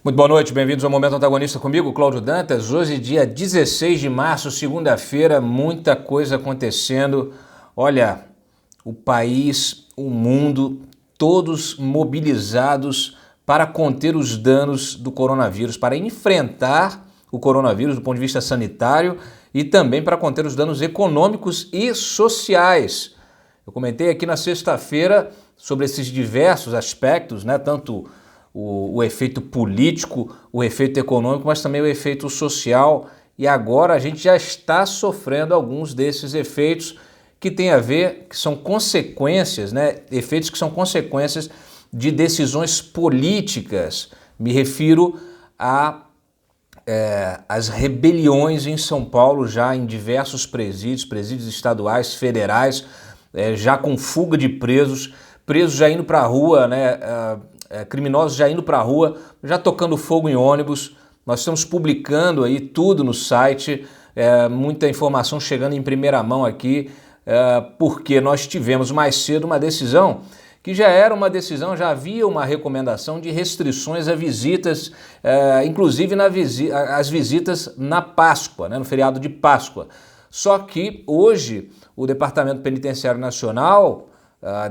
Muito boa noite, bem-vindos ao Momento Antagonista comigo, Cláudio Dantas. Hoje, dia 16 de março, segunda-feira, muita coisa acontecendo. Olha, o país, o mundo, todos mobilizados para conter os danos do coronavírus, para enfrentar o coronavírus do ponto de vista sanitário e também para conter os danos econômicos e sociais. Eu comentei aqui na sexta-feira sobre esses diversos aspectos, né? Tanto o efeito político, o efeito econômico, mas também o efeito social. E agora a gente já está sofrendo alguns desses efeitos que tem a ver, que são consequências, né? Efeitos que são consequências de decisões políticas. Me refiro às rebeliões em São Paulo, já em diversos presídios estaduais, federais, já com fuga de presos já indo para a rua, né? Criminosos já indo para a rua, já tocando fogo em ônibus. Nós estamos publicando aí tudo no site, muita informação chegando em primeira mão aqui, porque nós tivemos mais cedo uma decisão que já era uma decisão, já havia uma recomendação de restrições a visitas, inclusive as visitas na Páscoa, né, no feriado de Páscoa. Só que hoje o Departamento Penitenciário Nacional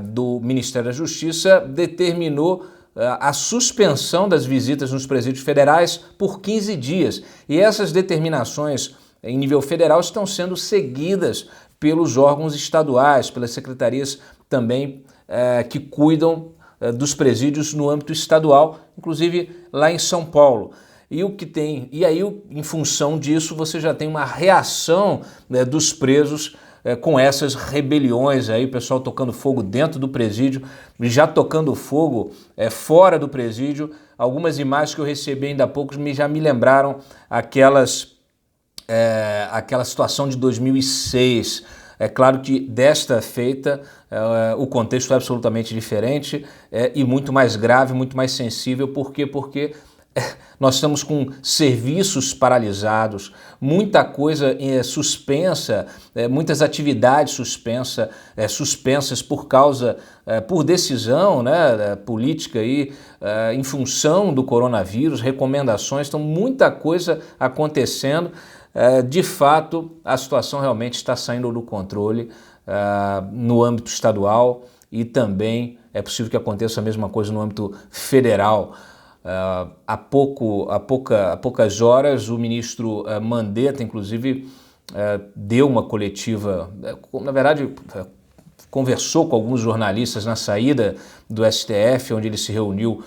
do Ministério da Justiça determinou a suspensão das visitas nos presídios federais por 15 dias. E essas determinações em nível federal estão sendo seguidas pelos órgãos estaduais, pelas secretarias também que cuidam dos presídios no âmbito estadual, inclusive lá em São Paulo. E aí, em função disso, você já tem uma reação, né, dos presos com essas rebeliões aí, o pessoal tocando fogo dentro do presídio, já tocando fogo fora do presídio. Algumas imagens que eu recebi ainda há pouco já me lembraram aquela situação de 2006. É claro que desta feita o contexto é absolutamente diferente e muito mais grave, muito mais sensível. Por quê? Porque nós estamos com serviços paralisados, muita coisa suspensa, muitas atividades suspensas por decisão, né, política aí, em função do coronavírus, recomendações, então muita coisa acontecendo. De fato, a situação realmente está saindo do controle no âmbito estadual e também é possível que aconteça a mesma coisa no âmbito federal. Há poucas horas, o ministro Mandetta, inclusive, deu uma coletiva, na verdade, conversou com alguns jornalistas na saída do STF, onde ele se reuniu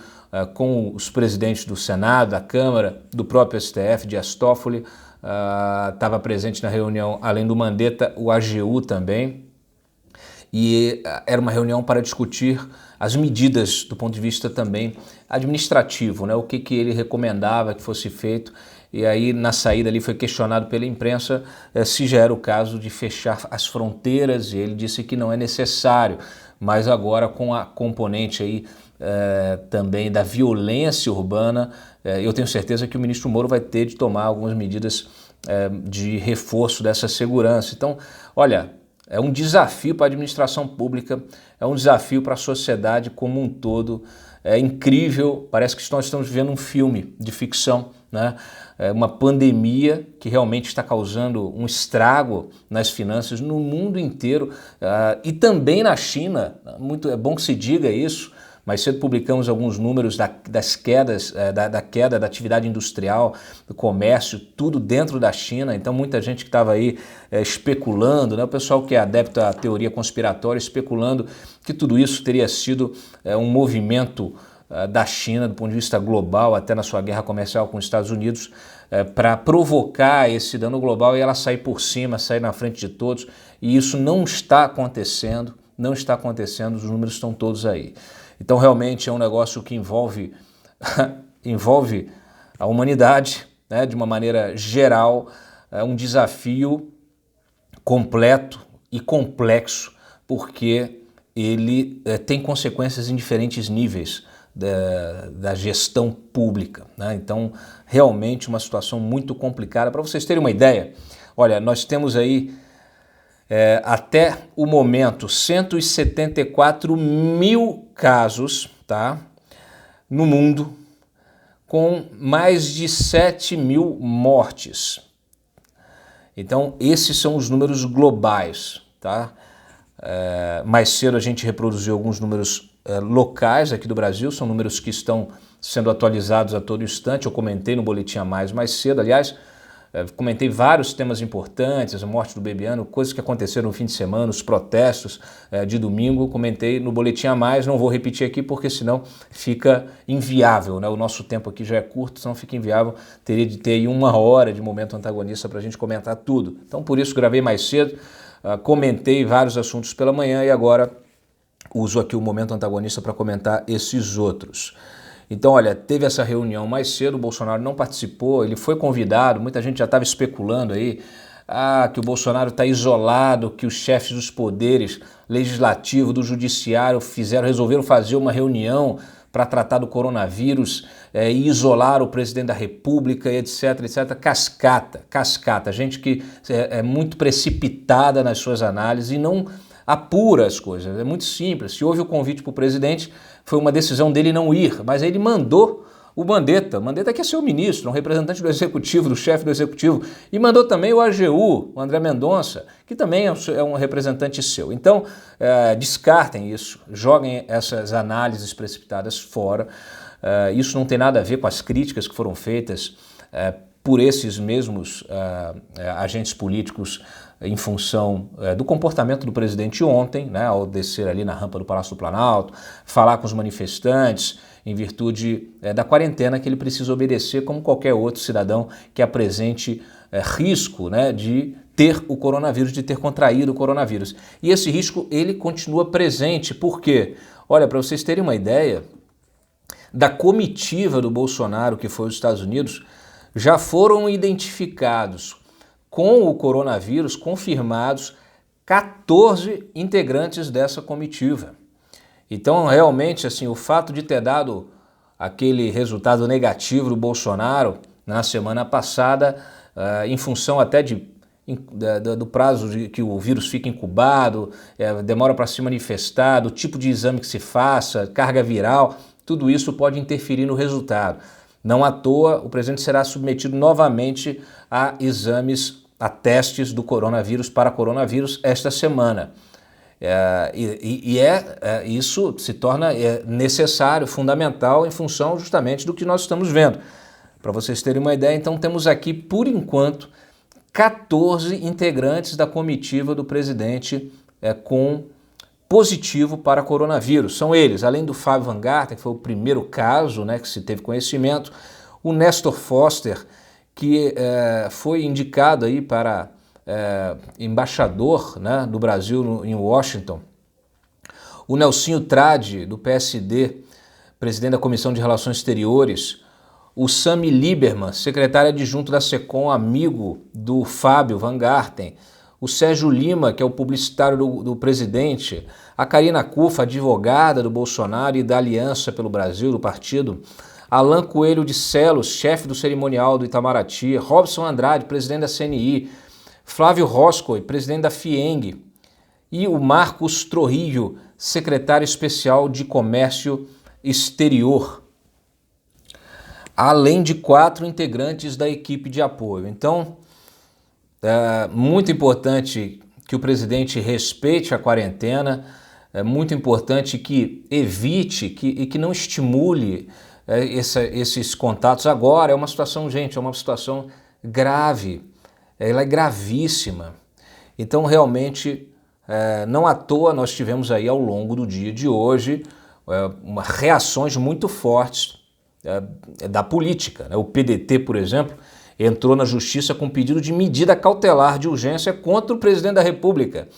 com os presidentes do Senado, da Câmara, do próprio STF, Dias Toffoli. Estava presente na reunião, além do Mandetta, o AGU também. E era uma reunião para discutir as medidas do ponto de vista também administrativo, né? O que ele recomendava que fosse feito. E aí, na saída ali, foi questionado pela imprensa se já era o caso de fechar as fronteiras, e ele disse que não é necessário, mas agora com a componente aí também da violência urbana, eu tenho certeza que o ministro Moro vai ter de tomar algumas medidas de reforço dessa segurança. Então, olha, é um desafio para a administração pública, é um desafio para a sociedade como um todo. É incrível, parece que nós estamos vivendo um filme de ficção, né? É uma pandemia que realmente está causando um estrago nas finanças no mundo inteiro e também na China. É bom que se diga isso. Mais cedo publicamos alguns números das quedas, da queda da atividade industrial, do comércio, tudo dentro da China. Então muita gente que estava aí especulando, né? O pessoal que é adepto à teoria conspiratória, especulando que tudo isso teria sido um movimento da China, do ponto de vista global, até na sua guerra comercial com os Estados Unidos, para provocar esse dano global e ela sair por cima, sair na frente de todos. E isso não está acontecendo, os números estão todos aí. Então realmente é um negócio que envolve a humanidade, né, de uma maneira geral, um desafio completo e complexo, porque ele tem consequências em diferentes níveis da gestão pública, né? Então realmente uma situação muito complicada. Para vocês terem uma ideia, olha, nós temos aí até o momento 174 mil casos, tá, no mundo, com mais de 7 mil mortes. Então, esses são os números globais, tá? Mais cedo a gente reproduziu alguns números locais aqui do Brasil, são números que estão sendo atualizados a todo instante. Eu comentei no Boletim a mais cedo, aliás, comentei vários temas importantes, a morte do Bebiano, coisas que aconteceram no fim de semana, os protestos de domingo, comentei no Boletim a mais, não vou repetir aqui porque senão fica inviável, né? O nosso tempo aqui já é curto, senão fica inviável, teria de ter aí 1 hora de momento antagonista para a gente comentar tudo. Então por isso gravei mais cedo, comentei vários assuntos pela manhã e agora uso aqui o momento antagonista para comentar esses outros. Então, olha, teve essa reunião mais cedo, o Bolsonaro não participou, ele foi convidado, muita gente já estava especulando aí, que o Bolsonaro está isolado, que os chefes dos poderes legislativo, do judiciário resolveram fazer uma reunião para tratar do coronavírus e isolar o presidente da República, etc, etc. Cascata, gente que é muito precipitada nas suas análises e não apura as coisas, é muito simples. Se houve o convite para o presidente, foi uma decisão dele não ir, mas aí ele mandou o Mandetta que é seu ministro, um representante do executivo, do chefe do executivo, e mandou também o AGU, o André Mendonça, que também é um representante seu. Então, descartem isso, joguem essas análises precipitadas fora. Isso não tem nada a ver com as críticas que foram feitas por esses mesmos agentes políticos em função do comportamento do presidente ontem, né, ao descer ali na rampa do Palácio do Planalto, falar com os manifestantes em virtude da quarentena que ele precisa obedecer como qualquer outro cidadão que apresente risco, né, de ter o coronavírus, de ter contraído o coronavírus. E esse risco ele continua presente. Por quê? Olha, para vocês terem uma ideia, da comitiva do Bolsonaro que foi aos Estados Unidos, já foram identificados com o coronavírus, confirmados 14 integrantes dessa comitiva. Então, realmente, assim, o fato de ter dado aquele resultado negativo do Bolsonaro na semana passada, em função até do prazo de que o vírus fica incubado, demora para se manifestar, do tipo de exame que se faça, carga viral, tudo isso pode interferir no resultado. Não à toa, o presidente será submetido novamente a exames, a testes do coronavírus para coronavírus esta semana. Isso se torna necessário, fundamental, em função justamente do que nós estamos vendo. Para vocês terem uma ideia, então temos aqui, por enquanto, 14 integrantes da comitiva do presidente com positivo para coronavírus. São eles, além do Fábio Van Garten, que foi o primeiro caso, né, que se teve conhecimento, o Nestor Foster, que foi indicado aí para embaixador, né, do Brasil em Washington, o Nelsinho Trade, do PSD, presidente da Comissão de Relações Exteriores, o Sami Lieberman, secretário adjunto da SECOM, amigo do Fábio Van Garten, o Sérgio Lima, que é o publicitário do presidente, a Karina Cufa, advogada do Bolsonaro e da Aliança pelo Brasil, do partido, Alain Coelho de Celos, chefe do cerimonial do Itamaraty, Robson Andrade, presidente da CNI, Flávio Roscoe, presidente da FIENG, e o Marcos Trujillo, secretário especial de Comércio Exterior, além de 4 integrantes da equipe de apoio. Então, é muito importante que o presidente respeite a quarentena, é muito importante que evite e que não estimule esses contatos agora. É uma situação, gente, é uma situação grave, ela é gravíssima. Então, realmente, não à toa nós tivemos aí ao longo do dia de hoje reações muito fortes da política, né? O PDT, por exemplo, entrou na justiça com pedido de medida cautelar de urgência contra o presidente da República,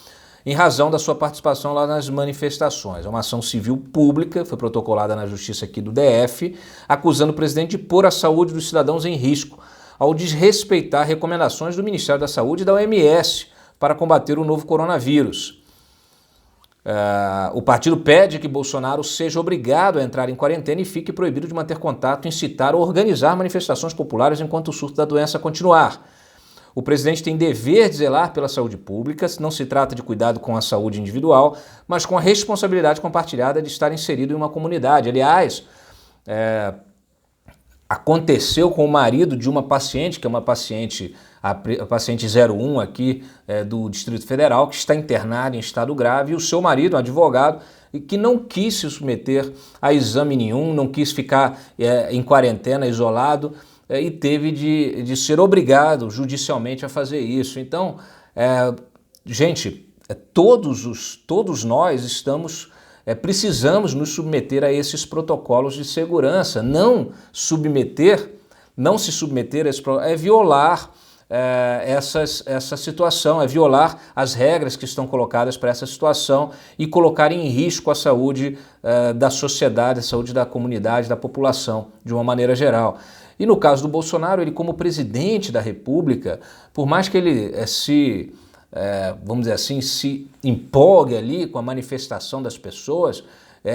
em razão da sua participação lá nas manifestações. É uma ação civil pública, foi protocolada na justiça aqui do DF, acusando o presidente de pôr a saúde dos cidadãos em risco, ao desrespeitar recomendações do Ministério da Saúde e da OMS para combater o novo coronavírus. O partido pede que Bolsonaro seja obrigado a entrar em quarentena e fique proibido de manter contato, incitar ou organizar manifestações populares enquanto o surto da doença continuar. O presidente tem dever de zelar pela saúde pública, não se trata de cuidado com a saúde individual, mas com a responsabilidade compartilhada de estar inserido em uma comunidade. Aliás, aconteceu com o marido de uma paciente, que é uma paciente, a paciente 01 aqui do Distrito Federal, que está internada em estado grave, e o seu marido, um advogado, que não quis se submeter a exame nenhum, não quis ficar em quarentena, isolado, e teve de ser obrigado judicialmente a fazer isso. Então, gente, todos nós precisamos nos submeter a esses protocolos de segurança. Não se submeter a esse é violar essa situação, é violar as regras que estão colocadas para essa situação e colocar em risco a saúde da sociedade, a saúde da comunidade, da população, de uma maneira geral. E no caso do Bolsonaro, ele como presidente da República, por mais que ele vamos dizer assim, se empolgue ali com a manifestação das pessoas,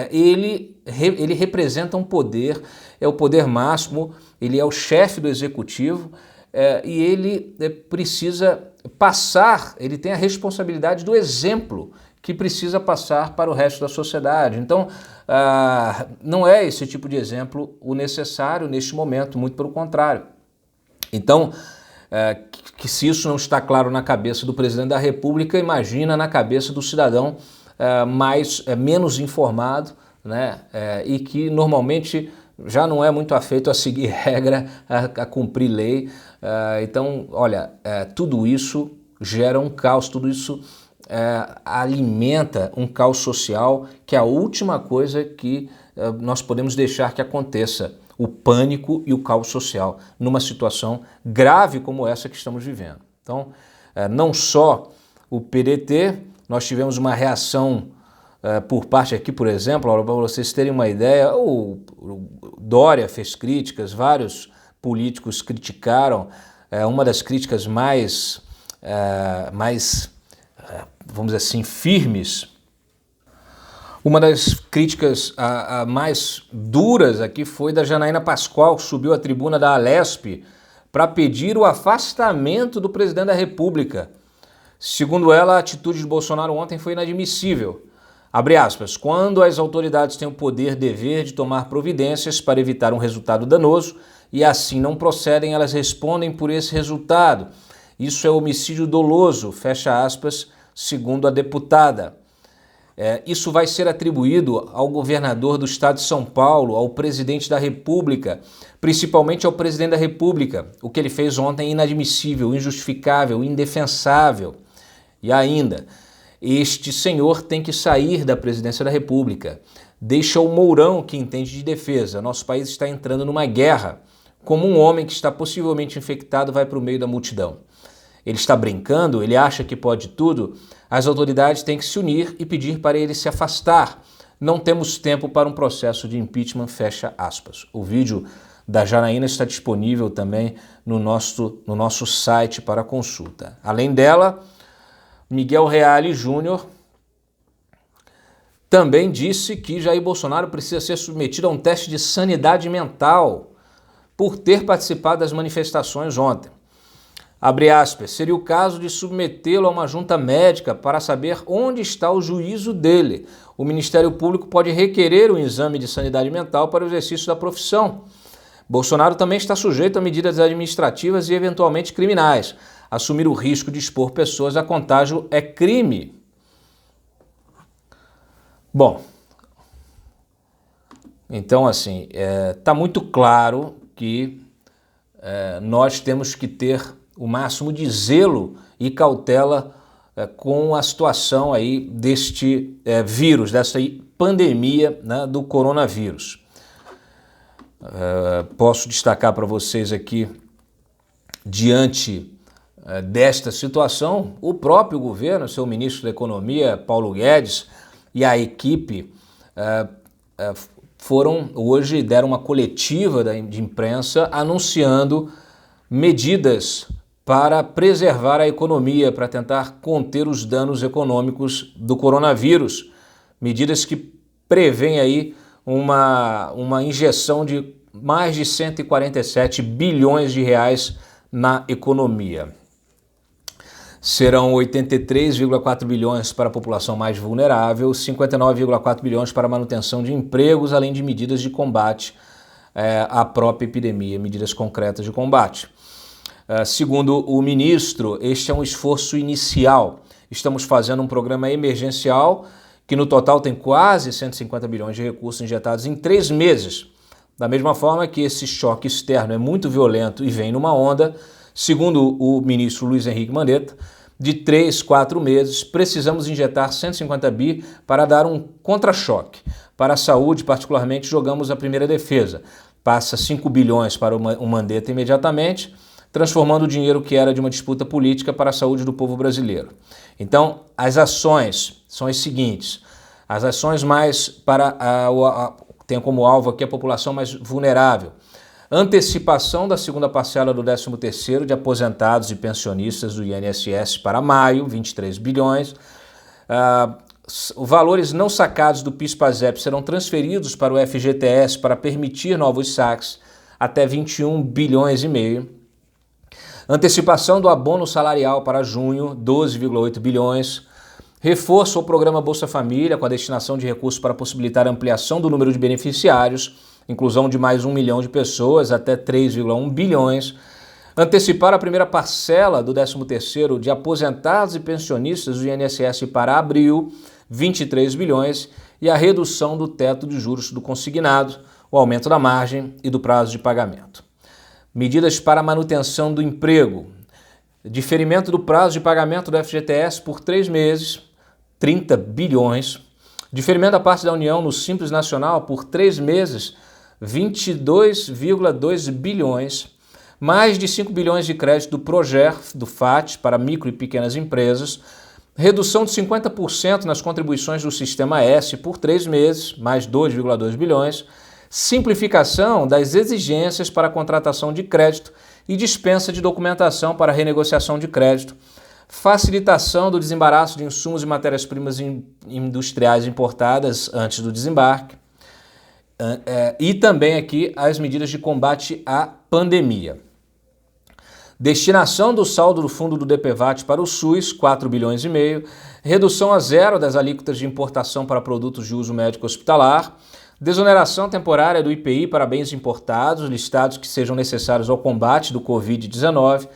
ele representa um poder, é o poder máximo, ele é o chefe do executivo, e ele precisa passar, ele tem a responsabilidade do exemplo que precisa passar para o resto da sociedade. Então, não é esse tipo de exemplo o necessário neste momento, muito pelo contrário. Então, que se isso não está claro na cabeça do presidente da República, imagina na cabeça do cidadão menos informado, né? E que normalmente já não é muito afeito a seguir regra, a cumprir lei. Então, olha, tudo isso gera um caos, tudo isso alimenta um caos social, que é a última coisa que nós podemos deixar que aconteça. O pânico e o caos social numa situação grave como essa que estamos vivendo. Então, não só o PDT, nós tivemos uma reação por parte aqui, por exemplo, para vocês terem uma ideia, o Dória fez críticas, vários políticos criticaram, uma das críticas mais, vamos dizer assim, firmes. Uma das críticas mais duras aqui foi da Janaína Pascoal, que subiu à tribuna da Alesp para pedir o afastamento do presidente da República. Segundo ela, a atitude de Bolsonaro ontem foi inadmissível. Abre aspas, quando as autoridades têm o poder, dever de tomar providências para evitar um resultado danoso e assim não procedem, elas respondem por esse resultado. Isso é homicídio doloso, fecha aspas, segundo a deputada. Isso vai ser atribuído ao governador do estado de São Paulo, ao presidente da República, principalmente ao presidente da República. O que ele fez ontem é inadmissível, injustificável, indefensável. E ainda, este senhor tem que sair da presidência da República. Deixa o Mourão que entende de defesa. Nosso país está entrando numa guerra. Como um homem que está possivelmente infectado vai para o meio da multidão. Ele está brincando, ele acha que pode tudo. As autoridades têm que se unir e pedir para ele se afastar. Não temos tempo para um processo de impeachment, fecha aspas. O vídeo da Janaína está disponível também no nosso site para consulta. Além dela, Miguel Reale Júnior também disse que Jair Bolsonaro precisa ser submetido a um teste de sanidade mental por ter participado das manifestações ontem. Abre aspas, seria o caso de submetê-lo a uma junta médica para saber onde está o juízo dele. O Ministério Público pode requerer um exame de sanidade mental para o exercício da profissão. Bolsonaro também está sujeito a medidas administrativas e eventualmente criminais. Assumir o risco de expor pessoas a contágio é crime. Bom, então assim, está muito claro que nós temos que ter o máximo de zelo e cautela com a situação aí deste vírus, dessa pandemia, né, do coronavírus. Posso destacar para vocês aqui, diante desta situação, o próprio governo, seu ministro da Economia, Paulo Guedes, e a equipe deram uma coletiva de imprensa anunciando medidas para preservar a economia, para tentar conter os danos econômicos do coronavírus. Medidas que prevêem aí uma injeção de mais de 147 bilhões de reais na economia. Serão 83,4 bilhões para a população mais vulnerável, 59,4 bilhões para a manutenção de empregos, além de medidas de combate a própria epidemia, medidas concretas de combate. Segundo o ministro, este é um esforço inicial. Estamos fazendo um programa emergencial que no total tem quase 150 bilhões de recursos injetados em 3 meses. Da mesma forma que esse choque externo é muito violento e vem numa onda, segundo o ministro Luiz Henrique Mandetta, de 3, 4 meses, precisamos injetar 150 bi para dar um contra-choque. Para a saúde, particularmente, jogamos a primeira defesa. Passa 5 bilhões para o Mandetta imediatamente, transformando o dinheiro que era de uma disputa política para a saúde do povo brasileiro. Então, as ações são as seguintes. As ações mais para tem como alvo aqui a população mais vulnerável. Antecipação da segunda parcela do 13º de aposentados e pensionistas do INSS para maio, 23 bilhões. Os valores não sacados do PIS/PASEP serão transferidos para o FGTS para permitir novos saques, até 21 bilhões e meio. Antecipação do abono salarial para junho, 12,8 bilhões. Reforço ao programa Bolsa Família, com a destinação de recursos para possibilitar a ampliação do número de beneficiários, inclusão de mais 1 milhão de pessoas, até 3,1 bilhões. Antecipar a primeira parcela do 13º de aposentados e pensionistas do INSS para abril, 23 bilhões. E a redução do teto de juros do consignado, o aumento da margem e do prazo de pagamento. Medidas para a manutenção do emprego. Diferimento do prazo de pagamento do FGTS por 3 meses, 30 bilhões. Diferimento da parte da União no Simples Nacional por 3 meses, 22,2 bilhões. Mais de 5 bilhões de crédito do Proger, do FAT, para micro e pequenas empresas. Redução de 50% nas contribuições do Sistema S por 3 meses, mais 2,2 bilhões. Simplificação das exigências para a contratação de crédito e dispensa de documentação para renegociação de crédito, facilitação do desembaraço de insumos e matérias-primas industriais importadas antes do desembarque, e também aqui as medidas de combate à pandemia. Destinação do saldo do fundo do DPVAT para o SUS, 4 bilhões e meio, redução a zero das alíquotas de importação para produtos de uso médico hospitalar, desoneração temporária do IPI para bens importados, listados que sejam necessários ao combate do Covid-19.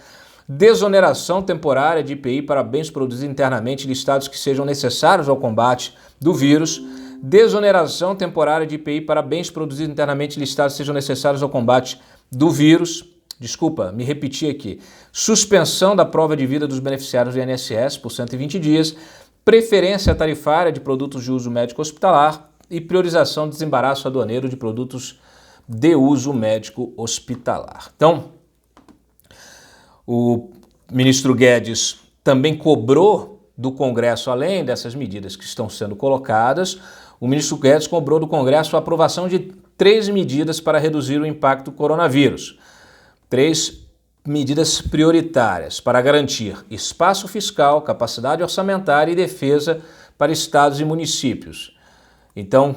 Desoneração temporária de IPI para bens produzidos internamente, listados que sejam necessários ao combate do vírus. Desoneração temporária de IPI para bens produzidos internamente, listados que sejam necessários ao combate do vírus. Desculpa, me repeti aqui. Suspensão da prova de vida dos beneficiários do INSS por 120 dias. Preferência tarifária de produtos de uso médico hospitalar. E priorização do desembaraço aduaneiro de produtos de uso médico hospitalar. Então, o ministro Guedes também cobrou do Congresso, além dessas medidas que estão sendo colocadas, o ministro Guedes cobrou do Congresso a aprovação de 3 medidas para reduzir o impacto do coronavírus. 3 medidas prioritárias para garantir espaço fiscal, capacidade orçamentária e defesa para estados e municípios. Então,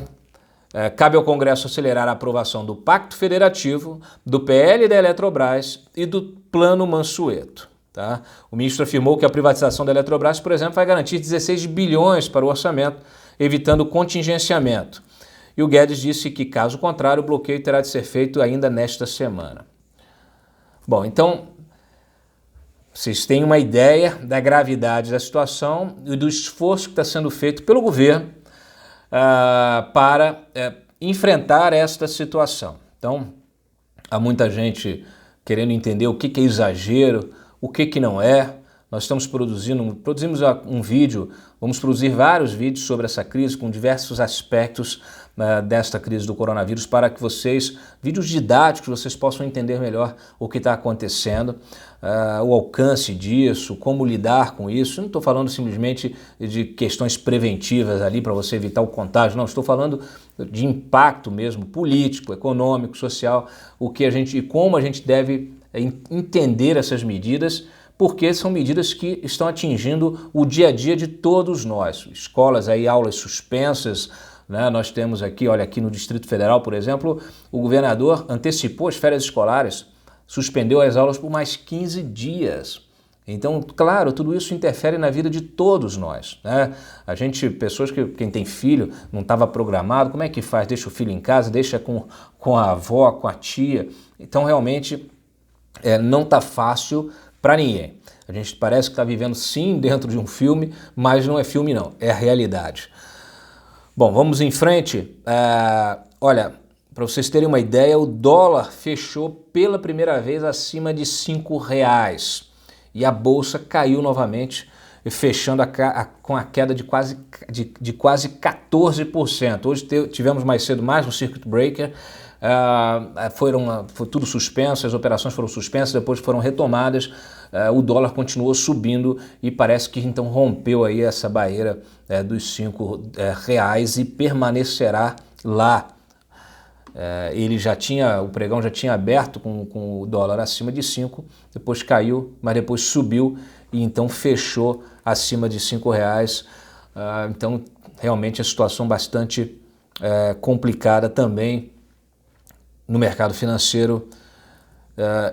cabe ao Congresso acelerar a aprovação do Pacto Federativo, do PL da Eletrobras e do Plano Mansueto. Tá? O ministro afirmou que a privatização da Eletrobras, por exemplo, vai garantir 16 bilhões para o orçamento, evitando contingenciamento. E o Guedes disse que, caso contrário, o bloqueio terá de ser feito ainda nesta semana. Bom, então, vocês têm uma ideia da gravidade da situação e do esforço que está sendo feito pelo governo para enfrentar esta situação. Então, há muita gente querendo entender o que é exagero, o que não é. Nós estamos produzimos um vídeo, vamos produzir vários vídeos sobre essa crise com diversos aspectos desta crise do coronavírus para que vídeos didáticos, vocês possam entender melhor o que está acontecendo, o alcance disso, como lidar com isso. Eu não estou falando simplesmente de questões preventivas ali para você evitar o contágio, não, estou falando de impacto mesmo, político, econômico, social, e como a gente deve entender essas medidas, porque são medidas que estão atingindo o dia a dia de todos nós. Escolas aí, aulas suspensas, né? Nós temos aqui, olha, aqui no Distrito Federal, por exemplo, o governador antecipou as férias escolares, suspendeu as aulas por mais 15 dias. Então, claro, tudo isso interfere na vida de todos nós, né? A gente, pessoas quem tem filho, não estava programado, como é que faz? Deixa o filho em casa, deixa com a avó, com a tia. Então, realmente, não está fácil para ninguém. A gente parece que está vivendo sim dentro de um filme, mas não é filme não, é a realidade. Bom, vamos em frente. Olha, para vocês terem uma ideia, o dólar fechou pela primeira vez acima de R$ 5 e a bolsa caiu novamente, fechando com a queda de quase 14%. Hoje tivemos mais cedo mais um circuit breaker, foi tudo suspenso, as operações foram suspensas, depois foram retomadas, o dólar continuou subindo e parece que então rompeu aí essa barreira dos R$ 5 e permanecerá lá. O pregão já tinha aberto com o dólar acima de 5, depois caiu, mas depois subiu e então fechou acima de R$ 5. Então realmente a situação bastante complicada também no mercado financeiro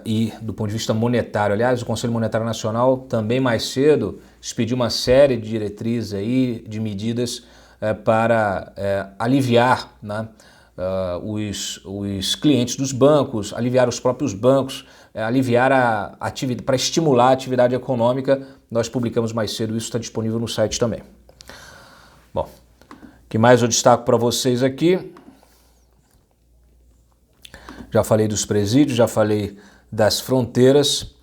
e do ponto de vista monetário. Aliás, o Conselho Monetário Nacional também mais cedo expediu uma série de diretrizes aí, de medidas para aliviar, né, os clientes dos bancos, aliviar os próprios bancos, aliviar a atividade, para estimular a atividade econômica. Nós publicamos mais cedo, isso está disponível no site também. Bom, o que mais eu destaco para vocês aqui? Já falei dos presídios, já falei das fronteiras,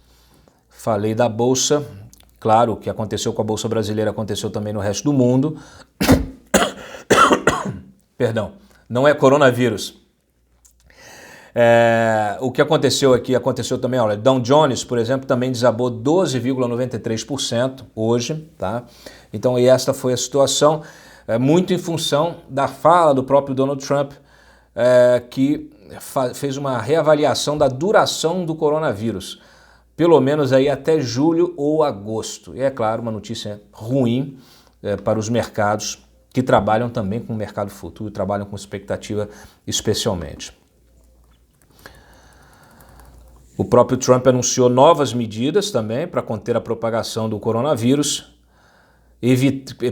falei da Bolsa. Claro, o que aconteceu com a Bolsa brasileira aconteceu também no resto do mundo. Perdão, não é coronavírus. O que aconteceu aqui aconteceu também, olha, Dow Jones, por exemplo, também desabou 12,93% hoje, tá? Então, e esta foi a situação, muito em função da fala do próprio Donald Trump, que fez uma reavaliação da duração do coronavírus, pelo menos aí até julho ou agosto. E é claro, uma notícia ruim para os mercados que trabalham também com o mercado futuro, trabalham com expectativa especialmente. O próprio Trump anunciou novas medidas também para conter a propagação do coronavírus,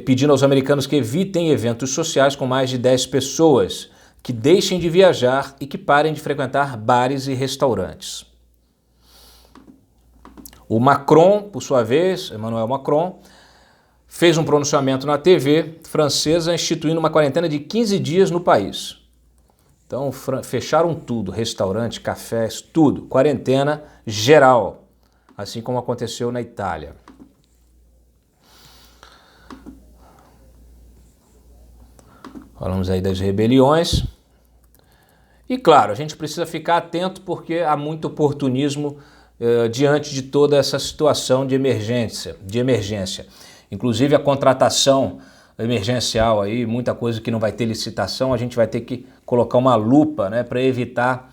pedindo aos americanos que evitem eventos sociais com mais de 10 pessoas, que deixem de viajar e que parem de frequentar bares e restaurantes. O Macron, por sua vez, Emmanuel Macron, fez um pronunciamento na TV francesa instituindo uma quarentena de 15 dias no país. Então fecharam tudo, restaurante, cafés, tudo, quarentena geral, assim como aconteceu na Itália. Falamos aí das rebeliões. E claro, a gente precisa ficar atento porque há muito oportunismo diante de toda essa situação de emergência. Inclusive a contratação emergencial aí, muita coisa que não vai ter licitação, a gente vai ter que colocar uma lupa, né, para evitar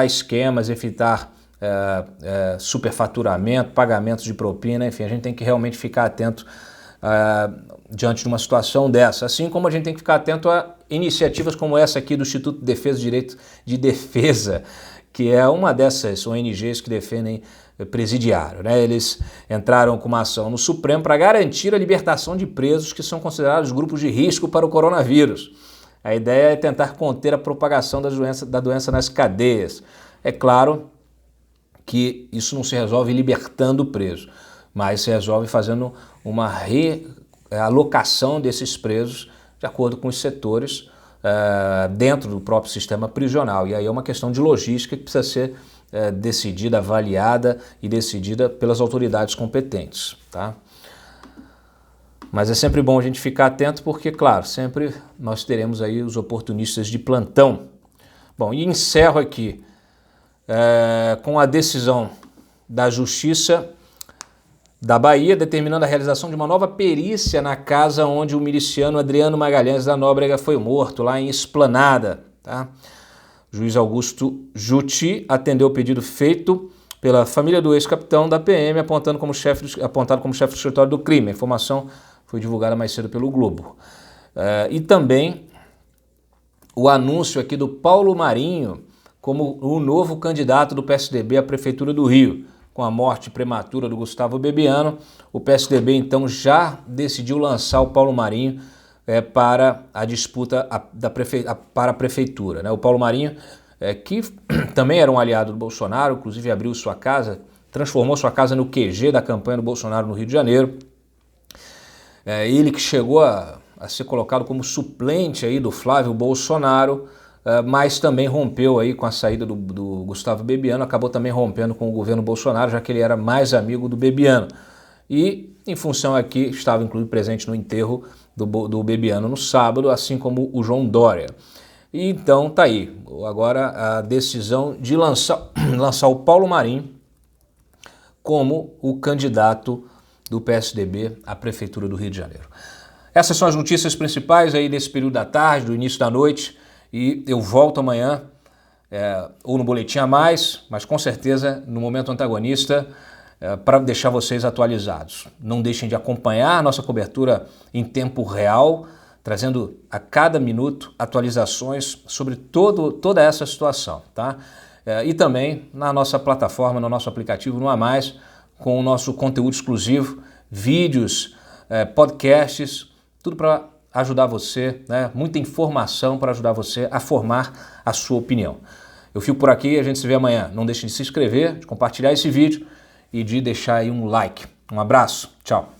esquemas, evitar superfaturamento, pagamentos de propina, enfim, a gente tem que realmente ficar atento diante de uma situação dessa, assim como a gente tem que ficar atento a iniciativas como essa aqui do Instituto de Defesa do Direito de Defesa, que é uma dessas ONGs que defendem presidiário, né? Eles entraram com uma ação no Supremo para garantir a libertação de presos que são considerados grupos de risco para o coronavírus. A ideia é tentar conter a propagação da doença nas cadeias. É claro que isso não se resolve libertando o preso, mas se resolve fazendo uma realocação desses presos de acordo com os setores dentro do próprio sistema prisional. E aí é uma questão de logística que precisa ser decidida, avaliada e decidida pelas autoridades competentes, tá? Mas é sempre bom a gente ficar atento porque, claro, sempre nós teremos aí os oportunistas de plantão. Bom, e encerro aqui com a decisão da Justiça da Bahia determinando a realização de uma nova perícia na casa onde o miliciano Adriano Magalhães da Nóbrega foi morto, lá em Esplanada, tá? O juiz Augusto Juti atendeu o pedido feito pela família do ex-capitão da PM, apontado como chefe do escritório do crime. A informação foi divulgada mais cedo pelo Globo. E também o anúncio aqui do Paulo Marinho como o novo candidato do PSDB à Prefeitura do Rio. com a morte prematura do Gustavo Bebiano, o PSDB então já decidiu lançar o Paulo Marinho para a disputa para a prefeitura, né? O Paulo Marinho, que também era um aliado do Bolsonaro, inclusive abriu sua casa, transformou sua casa no QG da campanha do Bolsonaro no Rio de Janeiro. Ele que chegou a ser colocado como suplente aí do Flávio Bolsonaro, mas também rompeu aí com a saída do Gustavo Bebiano, acabou também rompendo com o governo Bolsonaro, já que ele era mais amigo do Bebiano. E, em função aqui, estava inclusive presente no enterro do Bebiano no sábado, assim como o João Dória. E então tá aí, agora a decisão de lançar o Paulo Marinho como o candidato do PSDB à Prefeitura do Rio de Janeiro. Essas são as notícias principais aí desse período da tarde, do início da noite, e eu volto amanhã, ou no Boletim a Mais, mas com certeza no Momento Antagonista, para deixar vocês atualizados. Não deixem de acompanhar a nossa cobertura em tempo real, trazendo a cada minuto atualizações sobre toda essa situação, tá? E também na nossa plataforma, no nosso aplicativo no A Mais, com o nosso conteúdo exclusivo, vídeos, podcasts, tudo para ajudar você, né? Muita informação para ajudar você a formar a sua opinião. Eu fico por aqui, a gente se vê amanhã. Não deixe de se inscrever, de compartilhar esse vídeo e de deixar aí um like. Um abraço, tchau!